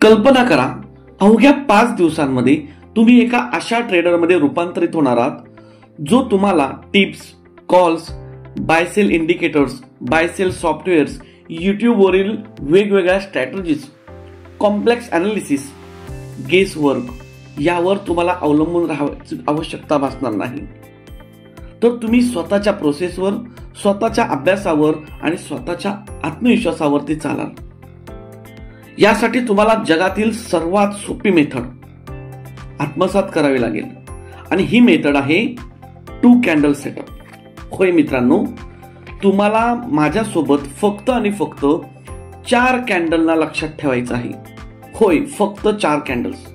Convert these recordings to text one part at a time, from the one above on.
कल्पना करा, अवघ्या 5 दिवसांमध्ये तुम्ही एका अशा ट्रेडरमध्ये रूपांतरित होणार आहात जो तुम्हाला tips, calls, buy sell indicators, buy sell softwares, युट्यूबवरील वेगवेगळ्या strategies, complex analysis, guess work यावर तुम्हाला अवलंबून राहायची आवश्यकता भासणार नाही. तर तुम्ही स्वतःच्या प्रोसेसवर, स्वतःच्या अभ्यासावर आणि स्वतःच्या आत्मविश्वासावरती चालाल. यासाठी तुम्हाला जगातील सर्वात सोपी मेथड आत्मसात करावी लागेल आणि ही मेथड आहे 2 कॅन्डल सेटअप. होय मित्रांनो, तुम्हाला माझ्यासोबत फक्त आणि फक्त 4 कॅन्डलना लक्षात ठेवायचं आहे. होय, फक्त 4 कॅन्डल्स.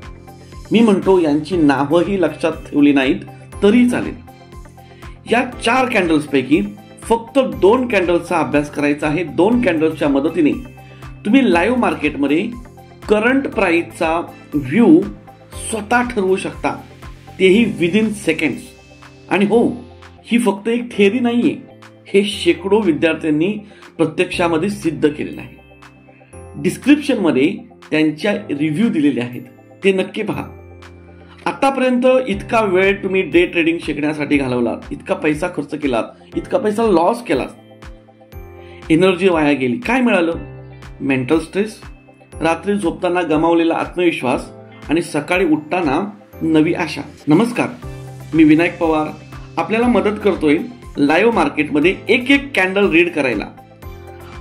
मी म्हणतो यांची नावही लक्षात ठेवली नाहीत तरी चालेल. या 4 कॅन्डल्स पैकी फक्त 2 कॅन्डल्सचा अभ्यास करायचा आहे. 2 कॅन्डल्सच्या मदतीने तुम्ही लाईव्ह मार्केटमध्ये करंट प्राइसचा व्ह्यू स्वतः ठरवू शकता, तेही विदिन सेकंड्स. आणि हो, ही फक्त एक थिअरी नाहीये, हे शेकडो विद्यार्थ्यांनी प्रत्यक्षामध्ये सिद्ध केलेलं आहे. डिस्क्रिप्शन मध्ये त्यांच्या रिव्ह्यू दिलेले आहेत, ते नक्की पहा. आतापर्यंत इतका वेळ तुम्ही डे ट्रेडिंग शिकण्यासाठी घालवलात, इतका पैसा खर्च केलात, इतका पैसा लॉस केलात, एनर्जी वाया गेली. काय मिळालं? मेंटल स्ट्रेस, रात्री झोपताना गमावलेला आत्मविश्वास आणि सकाळी उठताना नवी आशा. नमस्कार, मी विनायक पवार आपल्याला मदत करतोय लाईव्ह मार्केटमध्ये एक कॅन्डल रीड करायला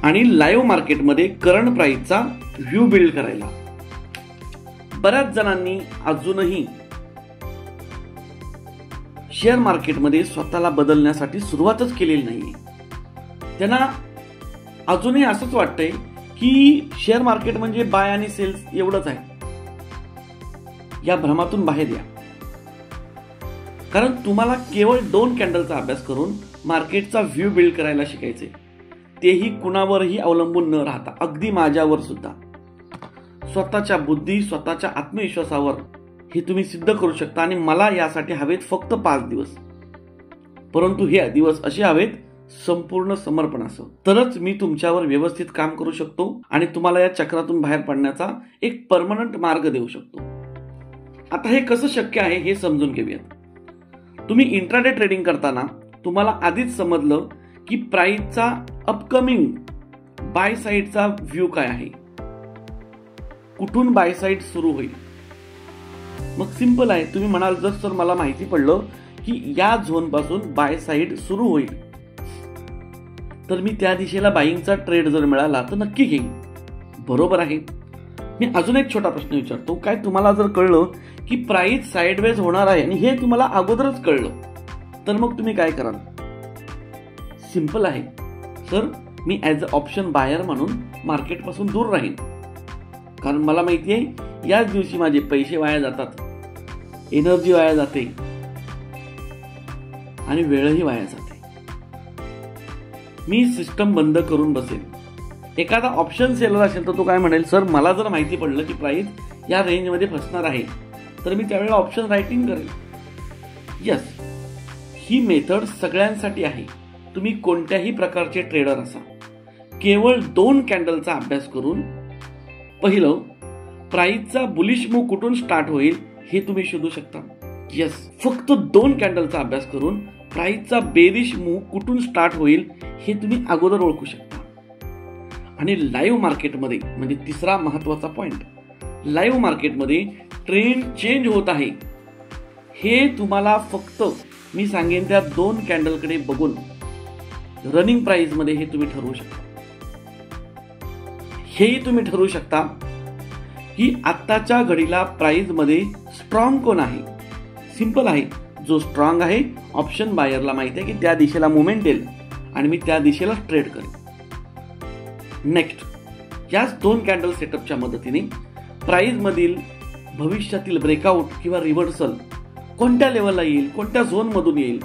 आणि लाईव्ह मार्केटमध्ये करंट प्राइसचा व्ह्यू बिल्ड करायला. बऱ्याच जणांनी अजूनही शेअर मार्केटमध्ये स्वतःला बदलण्यासाठी सुरुवातच केलेली नाहीये. त्यांना अजूनही असंच वाटतंय की शेअर मार्केट म्हणजे बाय आणि सेल्स एवढंच आहे. या भ्रमातून बाहेर या, कारण तुम्हाला केवळ 2 कॅन्डलचा अभ्यास करून मार्केटचा व्ह्यू बिल्ड करायला शिकायचे, तेही कुणावरही अवलंबून न राहता, अगदी माझ्यावर सुद्धा. स्वतःच्या बुद्धी, स्वतःच्या आत्मविश्वासावर हे तुम्ही सिद्ध करू शकता. आणि मला यासाठी हवेत फक्त 5 दिवस, परंतु हे दिवस असे हवेत संपूर्ण समर्पणासह. तरच मी तुमच्यावर व्यवस्थित काम करू शकतो आणि तुम्हाला या चक्रातून बाहेर पडण्याचा एक परमनंट मार्ग देऊ शकतो. आता हे कसं शक्य आहे हे समजून घेऊयात. तुम्ही इंट्राडे ट्रेडिंग करताना तुम्हाला आधीच समजलं की प्राइसचा अपकमिंग बाय साइडचा व्ह्यू काय आहे, कुठून बाय साइड सुरू होईल. मग सिंपल आहे. तुम्ही म्हणाल, जर सर मला माहिती पडलं की या झोन पासून बाय साइड सुरू होईल, तर मी त्या दिशेला बाईंगचा ट्रेड जर मिळाला तर नक्की घेईन. बरोबर आहे. मी अजून एक छोटा प्रश्न विचारतो. काय तुम्हाला जर कळलं की प्राइस साइडवेज होणार आहे आणि हे तुम्हाला अगोदरच कळलं, तर मग तुम्ही काय कराल? सिंपल आहे. सर, मी ऍज अ ऑप्शन बायर म्हणून मार्केट पासून दूर राहीन, कारण मला माहिती आहे याच दिवशी माझे पैसे वाया जातात, एनर्जी वाया जाते आणि वेळही वाया जाते. मी सिस्टम बंद करून बसेल. एखादा ऑप्शन सेलर असेल तर तो काय म्हणेल, सर मला जर माहिती पडलं की प्राइस या रेंजमध्ये फसणार आहे, तर मी त्यावेळेला ऑप्शन रायटिंग करेल. यस, ही मेथड सगळ्यांसाठी आहे. तुम्ही कोणत्याही प्रकारचे ट्रेडर असा, केवळ 2 कॅन्डलचा अभ्यास करून पहिलं प्राइसचा बुलिश मूव्ह कुठून स्टार्ट होईल हे तुम्ही शोधू शकता. यस, फक्त 2 कॅन्डलचा अभ्यास करून प्राइसचा बेरिश मूव्ह कुठून स्टार्ट होईल हे तुम्ही अगोदर ओळखू शकता. आणि लाईव्ह मार्केटमध्ये, म्हणजे तिसरा महत्वाचा पॉइंट, लाईव्ह मार्केटमध्ये ट्रेंड चेंज होत आहे हे तुम्हाला फक्त मी सांगेन त्या 2 कॅन्डलकडे बघून रनिंग प्राइस मध्ये हे तुम्ही ठरवू शकता. हेही तुम्ही ठरवू शकता की आत्ताच्या घडीला प्राइस मध्ये स्ट्रॉंग कोण आहे. सिंपल आहे. जो स्ट्रॉंग आहे, ऑप्शन बायरला माहिती आहे की त्या दिशेला मुवमेंट येईल आणि मी त्या दिशेला ट्रेड करेन. नेक्स्ट, याच 2 कॅन्डल सेटअपच्या मदतीने प्राइस मधील भविष्यातील ब्रेकआउट किंवा रिव्हर्सल कोणत्या लेवलला येईल, कोणत्या झोन मधून येईल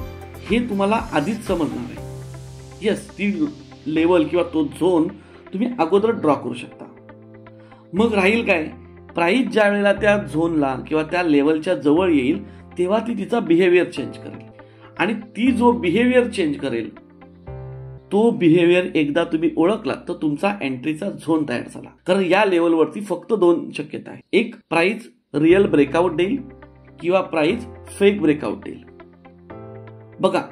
हे तुम्हाला आधीच समजणार आहे. यस, ती लेवल किंवा तो झोन तुम्ही अगोदर ड्रॉ करू शकता. मग राहील काय, प्राइस ज्या वेळेला त्या झोनला किंवा त्या लेवलच्या जवळ येईल तेव्हा ती तिचा बिहेवियर चेंज करेल आणि ती जो बिहेवियर चेंज करेल तो बिहेवियर एकदा तुम्ही ओळखला तर तुमचा एंट्रीचा झोन तयार झाला. कारण या लेवलवरती फक्त 2 शक्यता आहे. एक, प्राइस रिअल ब्रेकआउट देईल किंवा प्राइस फेक ब्रेकआउट देईल. बघा,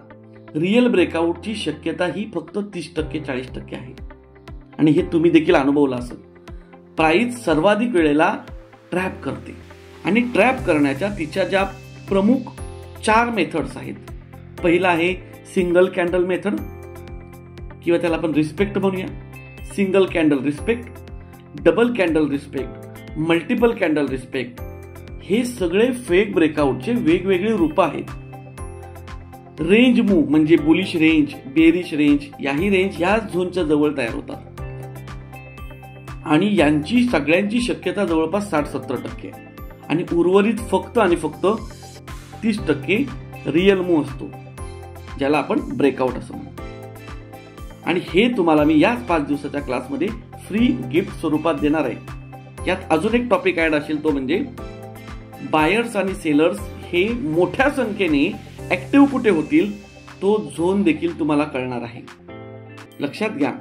रिअल ब्रेकआउटची शक्यता ही फक्त 30% 40% आहे आणि हे तुम्ही देखील अनुभवलं असेल. प्राइस सर्वाधिक वेळेला ट्रॅप करते आणि ट्रॅप करण्याच्या तिच्या ज्या प्रमुख 4 मेथड्स आहेत. पहिला आहे सिंगल कॅन्डल मेथड किंवा त्याला आपण रिस्पेक्ट म्हणूया. Single candle respect, double candle respect, multiple candle respect, हे सगळे फेक ब्रेकआउटचे वेगवेगळे रूप आहेत. रेंज मूव म्हणजे बुलिश रेंज, बेरिश रेंज, याही रेंज या झोनच्या जवळ तयार होतात आणि यांची सगळ्यांची शक्यता जवळपास 60-70% आणि उर्वरित फक्त आणि फक्त 30% रिअल मूव असतो, ज्याला आपण ब्रेकआउट असं म्हणतो. आणि हे तुम्हाला मी याच 5 दिवसाच्या क्लासमध्ये फ्री गिफ्ट स्वरूपात देणार आहे. यात अजून एक टॉपिक ऍड असेल, तो म्हणजे बायर्स आणि सेलर्स हे मोठ्या संख्येने ऍक्टिव्ह कुठे होतील तो झोन देखील तुम्हाला कळणार आहे. लक्षात घ्या,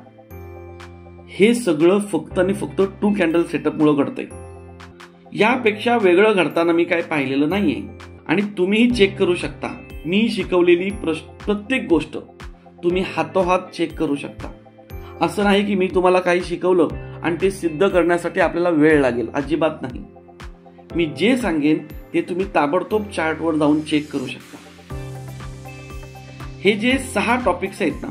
हे सगळं फक्त आणि फक्त 2 कॅन्डल सेटअपमुळे घडतंय. यापेक्षा वेगळं घडताना मी काय पाहिलेलं नाहीये आणि तुम्हीही चेक करू शकता. मी शिकवलेली प्रत्येक गोष्ट तुम्ही हातोहात चेक करू शकता. असं नाही की मी तुम्हाला काही शिकवलं आणि ते सिद्ध करण्यासाठी आपल्याला वेळ लागेल, अजिबात नाही. मी जे सांगेन ते तुम्ही ताबडतोब चार्टवर जाऊन चेक करू शकता. हे जे 6 टॉपिक्स आहेत ना,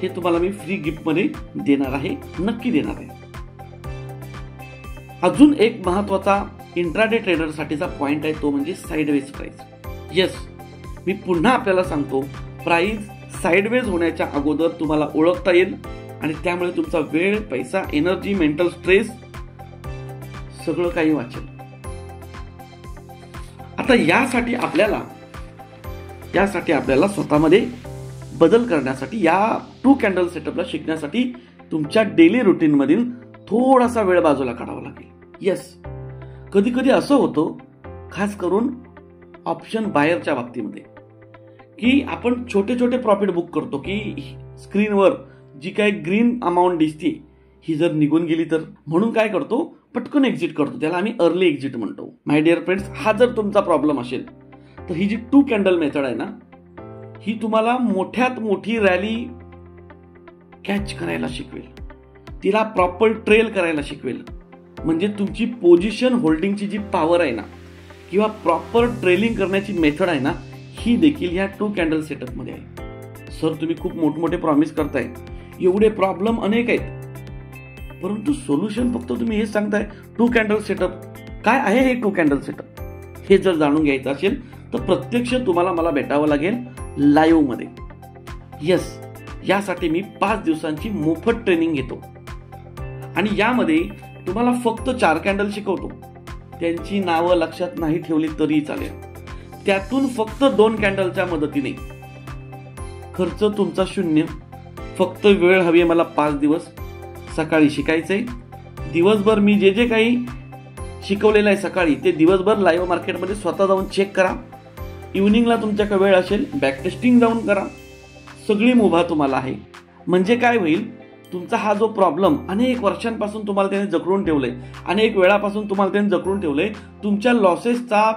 हे तुम्हाला मी फ्री गिफ्ट मध्ये देणार आहे, नक्की देणार आहे. अजून एक महत्वाचा इंट्राडे ट्रेडर साठीचा पॉइंट आहे, तो म्हणजे साइडवेज प्राइस. येस, मी पुन्हा आपल्याला सांगतो, प्राइस साइडवेज होण्याच्या अगोदर तुम्हाला ओळखता येईल आणि त्यामुळे तुमचा वेळ, पैसा, एनर्जी, मेंटल स्ट्रेस सगळं काही वाचेल. आता यासाठी आपल्याला स्वतःमध्ये बदल करण्यासाठी, या 2 कॅन्डल सेटअपला शिकण्यासाठी तुमच्या डेली रुटीन मधील थोडासा वेळ बाजूला काढावा लागेल. येस, कधी कधी असं होतं, खास करून ऑप्शन बायरच्या बाबतीमध्ये, की आपण छोटे छोटे प्रॉफिट बुक करतो की स्क्रीनवर जी काही ग्रीन अमाऊंट दिसते ही जर निघून गेली तर, म्हणून काय करतो, पटकन एक्झिट करतो. त्याला आम्ही अर्ली एक्झिट म्हणतो. माय डिअर फ्रेंड्स, हा जर तुमचा प्रॉब्लेम असेल तर ही जी 2 कॅन्डल मेथड आहे ना, ही तुम्हाला मोठ्यात मोठी रॅली कॅच करायला शिकवेल, तिला प्रॉपर ट्रेल करायला शिकवेल. म्हणजे तुमची पोझिशन होल्डिंगची जी पॉवर आहे ना किंवा प्रॉपर ट्रेलिंग करण्याची मेथड आहे ना, ही देखील या 2 कॅन्डल सेटअप मध्ये आहे. सर, तुम्ही खूप मोठमोठे प्रॉमिस करताय, एवढे प्रॉब्लेम अनेक आहेत, परंतु सोल्युशन फक्त तुम्ही हेच सांगताय 2 कॅन्डल सेटअप. काय आहे हे 2 कॅन्डल सेटअप, हे जर जाणून घ्यायचं असेल तर प्रत्यक्ष तुम्हाला मला भेटावं लागेल लाईव्ह मध्ये. येस, यासाठी मी 5 दिवसांची मोफत ट्रेनिंग घेतो आणि यामध्ये तुम्हाला फक्त 4 कॅन्डल शिकवतो. त्यांची नावं लक्षात नाही ठेवली तरी चालेल. त्यातून फक्त 2 कॅन्डलच्या मदतीने, खर्च तुमचा 0, फक्त वेळ हवी आहे मला 5 दिवस. सकाळी शिकायचंय, दिवसभर मी जे जे काही शिकवलेलं आहे सकाळी ते दिवसभर लाईव्ह मार्केटमध्ये स्वतः जाऊन चेक करा. इव्हनिंगला तुमच्याकडे वेळ असेल, बॅक टेस्टिंग जाऊन करा. सगळी मुभा तुम्हाला आहे. म्हणजे काय होईल, तुमचा हा जो प्रॉब्लेम अनेक वर्षांपासून तुम्हाला त्याने जखडून ठेवलंय, अनेक वेळापासून तुम्हाला त्याने जखडून ठेवलंय, तुमच्या लॉसेसचा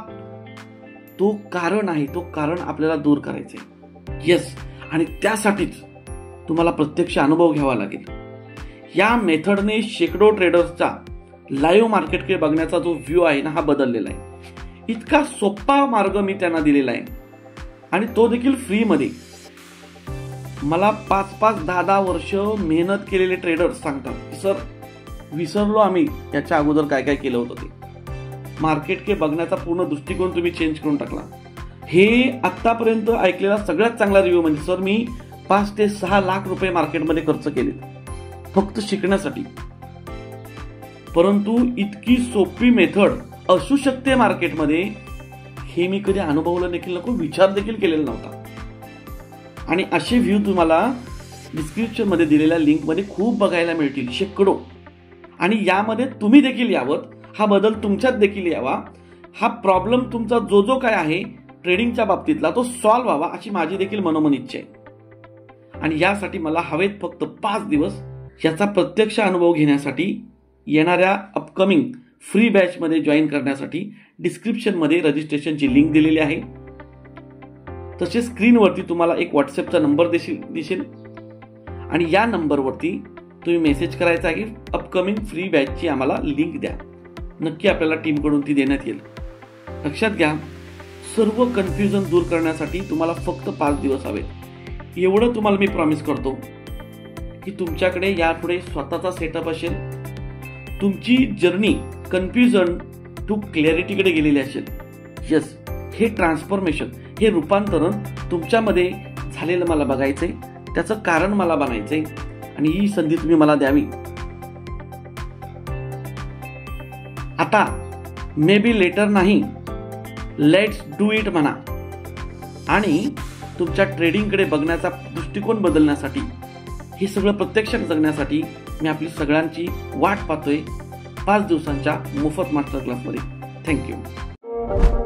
तो कारण आहे, तो कारण आपल्याला दूर करायचंय. येस, आणि त्यासाठीच तुम्हाला प्रत्यक्ष अनुभव घ्यावा लागेल. या मेथडने शेकडो ट्रेडर्सचा लाईव्ह मार्केटकडे बघण्याचा जो व्ह्यू आहे ना, हा बदललेला आहे. इतका सोपा मार्ग मी त्यांना दिलेला आहे आणि तो देखील फ्री मध्ये. मला 5-5, 10-10 वर्ष मेहनत केलेले ट्रेडर्स सांगतात, सर विसरलो आम्ही याच्या अगोदर काय काय केलं होतं ते. मार्केटकडे बघण्याचा पूर्ण दृष्टिकोन तुम्ही चेंज करून टाकला. हे आतापर्यंत ऐकलेला सगळ्यात चांगला रिव्ह्यू म्हणजे, सर मी 5 ते 6 लाख रुपये मार्केटमध्ये खर्च केले फक्त शिकण्यासाठी. परंतु इतकी सोपी मेथड असू शकते मार्केटमध्ये हे मी कधी अनुभवलं देखील नको, विचार देखील केलेला नव्हता. आणि असे व्ह्यू तुम्हाला डिस्क्रिप्शन मध्ये दिलेल्या लिंक मध्ये खूप बघायला मिळतील, शेकडो. आणि यामध्ये तुम्ही देखील यावं, हा बदल तुमच्यात देखील यावा, हा प्रॉब्लेम तुमचा जो काय आहे ट्रेडिंगच्या बाबतीतला तो सॉल्व्ह व्हावा, अशी माझी देखील मनोमन इच्छा आहे. आणि यासाठी मला हवेत फक्त 5 दिवस. याचा प्रत्यक्ष अनुभव घेण्यासाठी येणाऱ्या अपकमिंग फ्री बॅचमध्ये जॉईन करण्यासाठी डिस्क्रिप्शनमध्ये रजिस्ट्रेशनची लिंक दिलेली आहे. तसेच स्क्रीनवरती तुम्हाला एक व्हॉट्सअपचा नंबर दिसेल आणि या नंबरवरती तुम्ही मेसेज करायचा आहे की अपकमिंग फ्री बॅचची आम्हाला लिंक द्या. नक्की आपल्याला टीमकडून ती देण्यात येईल. लक्षात घ्या, सर्व कन्फ्युजन दूर करण्यासाठी तुम्हाला फक्त 5 दिवस हवे. एवढं तुम्हाला मी प्रॉमिस करतो की तुमच्याकडे यापुढे स्वतःचा सेटअप असेल. तुमची जर्नी कन्फ्युजन टू क्लॅरिटीकडे गेलेली असेल. यस, हे ट्रान्सफॉर्मेशन, हे रूपांतरण तुमच्यामध्ये झालेलं मला बघायचंय. त्याचं कारण मला बनायचंय आणि ही संधी तुम्ही मला द्यावी. आता मे बी लेटर नाही, लेट्स डू इट म्हणा. आणि तुमच्या ट्रेडिंगकडे बघण्याचा दृष्टिकोन बदलण्यासाठी, हे सगळं प्रत्यक्षात जगण्यासाठी मी आपली सगळ्यांची वाट पाहतोय 5 दिवसांच्या मोफत मास्टर क्लासमध्ये. थँक्यू.